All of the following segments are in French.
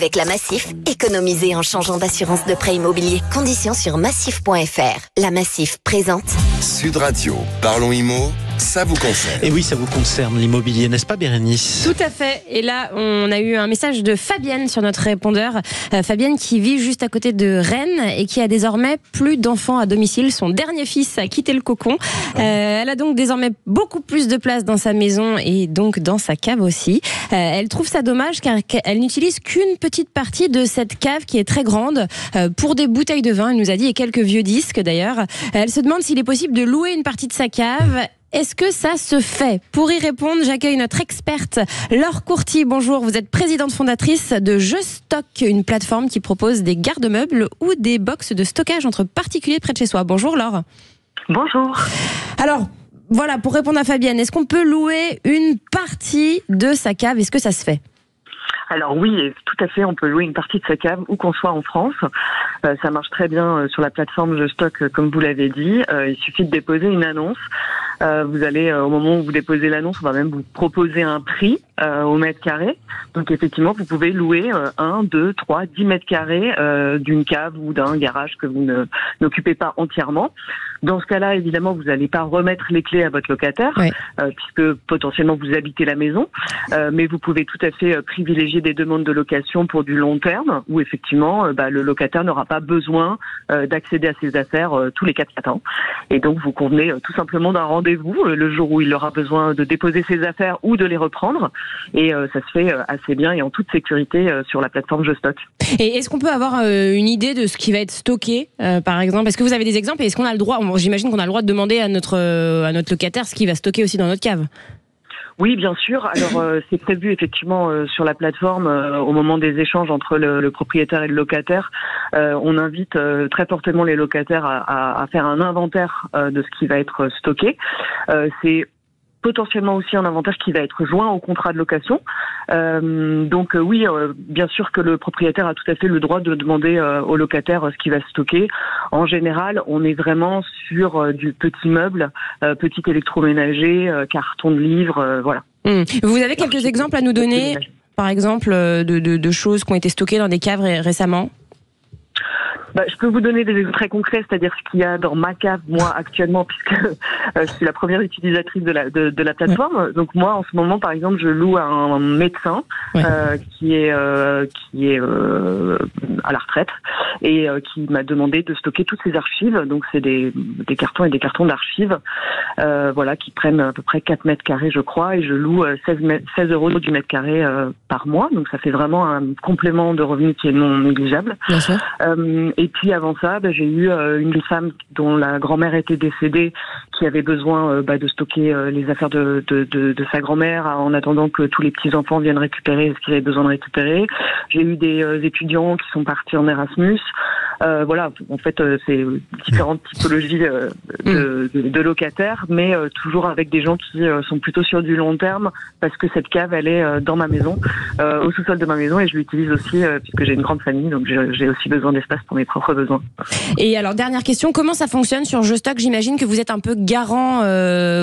Avec la Massif, économisez en changeant d'assurance de prêt immobilier. Conditions sur massif.fr. La Massif présente Sud Radio, parlons IMO, ça vous concerne. Et oui, ça vous concerne l'immobilier, n'est-ce pas Bérénice ? Tout à fait. Et là, on a eu un message de Fabienne sur notre répondeur. Fabienne qui vit juste à côté de Rennes et qui a désormais plus d'enfants à domicile. Son dernier fils a quitté le cocon. Elle a donc désormais beaucoup plus de place dans sa maison et donc dans sa cave aussi. Elle trouve ça dommage car elle n'utilise qu'une petite partie de cette cave qui est très grande pour des bouteilles de vin, elle nous a dit, et quelques vieux disques d'ailleurs. Elle se demande s'il est possible de louer une partie de sa cave. Est-ce que ça se fait ? Pour y répondre, j'accueille notre experte Laure Courty. Bonjour, vous êtes présidente fondatrice de Je Stock, une plateforme qui propose des garde-meubles ou des box de stockage entre particuliers près de chez soi. Bonjour Laure. Bonjour. Alors, voilà, pour répondre à Fabienne, est-ce qu'on peut louer une partie de sa cave ? Est-ce que ça se fait ? Alors oui, tout à fait, on peut louer une partie de sa cave où qu'on soit en France. Ça marche très bien sur la plateforme Je Stock, comme vous l'avez dit. Il suffit de déposer une annonce. Vous allez, au moment où vous déposez l'annonce, on va même vous proposer un prix au mètre carré. Donc effectivement, vous pouvez louer 1, 2, 3, 10 mètres carrés d'une cave ou d'un garage que vous n'occupez pas entièrement. Dans ce cas-là, évidemment, vous n'allez pas remettre les clés à votre locataire, puisque potentiellement vous habitez la maison. Mais vous pouvez tout à fait privilégier des demandes de location pour du long terme, où effectivement, le locataire n'aura pas besoin d'accéder à ses affaires tous les 4 matins. Et donc, vous convenez tout simplement d'un rendez-vous le jour où il aura besoin de déposer ses affaires ou de les reprendre. Et ça se fait assez bien et en toute sécurité sur la plateforme Je Stock. Et est-ce qu'on peut avoir une idée de ce qui va être stocké, par exemple ? Est-ce que vous avez des exemples ? Et est-ce qu'on a le droit, j'imagine qu'on a le droit de demander à notre locataire ce qu'il va stocker aussi dans notre cave ? Oui, bien sûr. Alors, c'est prévu effectivement sur la plateforme au moment des échanges entre le propriétaire et le locataire. On invite très fortement les locataires à faire un inventaire de ce qui va être stocké. C'est potentiellement aussi un inventaire qui va être joint au contrat de location. Donc oui, bien sûr que le propriétaire a tout à fait le droit de demander au locataire ce qu'il va stocker. En général, on est vraiment sur du petit meuble, petit électroménager, carton de livres, voilà. Vous avez quelques exemples à nous donner, par exemple, de choses qui ont été stockées dans des caves récemment ? Je peux vous donner des exemples très concrets, c'est-à-dire ce qu'il y a dans ma cave, moi, actuellement, puisque je suis la première utilisatrice de la plateforme. Donc moi, en ce moment, par exemple, je loue à un médecin qui est à la retraite et qui m'a demandé de stocker toutes ses archives. Donc c'est des cartons et des cartons d'archives, qui prennent à peu près 4 mètres carrés, je crois, et je loue 16 € du mètre carré par mois. Donc ça fait vraiment un complément de revenu qui est non négligeable. Bien sûr. Et puis avant ça, j'ai eu une femme dont la grand-mère était décédée, qui avait besoin de stocker les affaires de sa grand-mère en attendant que tous les petits-enfants viennent récupérer ce qu'ils avaient besoin de récupérer. J'ai eu des étudiants qui sont partis en Erasmus. En fait, c'est différentes typologies de locataires, mais toujours avec des gens qui sont plutôt sur du long terme, parce que cette cave, elle est dans ma maison, au sous-sol de ma maison, et je l'utilise aussi puisque j'ai une grande famille, donc j'ai aussi besoin d'espace pour mes propres besoins. Et alors, dernière question, comment ça fonctionne sur Je Stock ? J'imagine que vous êtes un peu garant,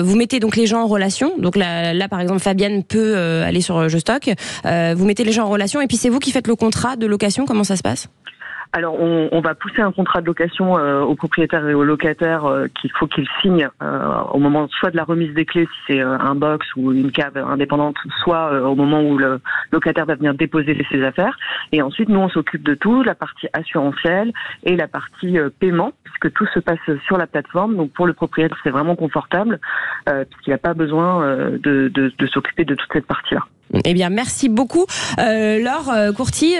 vous mettez donc les gens en relation, donc là par exemple Fabienne peut aller sur Je Stock, vous mettez les gens en relation, et puis c'est vous qui faites le contrat de location, comment ça se passe ? Alors, on va pousser un contrat de location au propriétaire et au locataire qu'il faut qu'il signe au moment soit de la remise des clés, si c'est un box ou une cave indépendante, soit au moment où le locataire va venir déposer ses affaires. Et ensuite, nous, on s'occupe de tout, la partie assurantielle et la partie paiement, puisque tout se passe sur la plateforme. Donc, pour le propriétaire, c'est vraiment confortable, puisqu'il n'a pas besoin de s'occuper de toute cette partie-là. Eh bien, merci beaucoup. Laure Courty,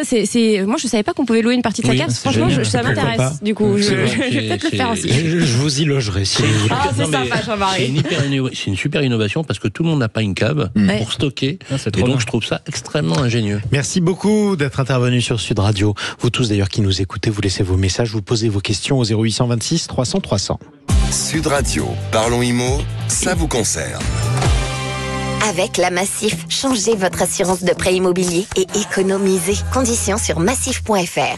moi je savais pas qu'on pouvait louer une partie de sa cave. Franchement, ça m'intéresse. Du coup, je vais peut-être le faire aussi. Je vous y logerai. C'est sympa, Jean-Marie. C'est une super innovation parce que tout le monde n'a pas une cave pour stocker. Et donc, je trouve ça extrêmement ingénieux. Merci beaucoup d'être intervenu sur Sud Radio. Vous tous d'ailleurs qui nous écoutez, vous laissez vos messages, vous posez vos questions au 0826 300 300. Sud Radio, parlons IMO, ça vous concerne. Avec la Massif, changez votre assurance de prêt immobilier et économisez. Conditions sur massif.fr.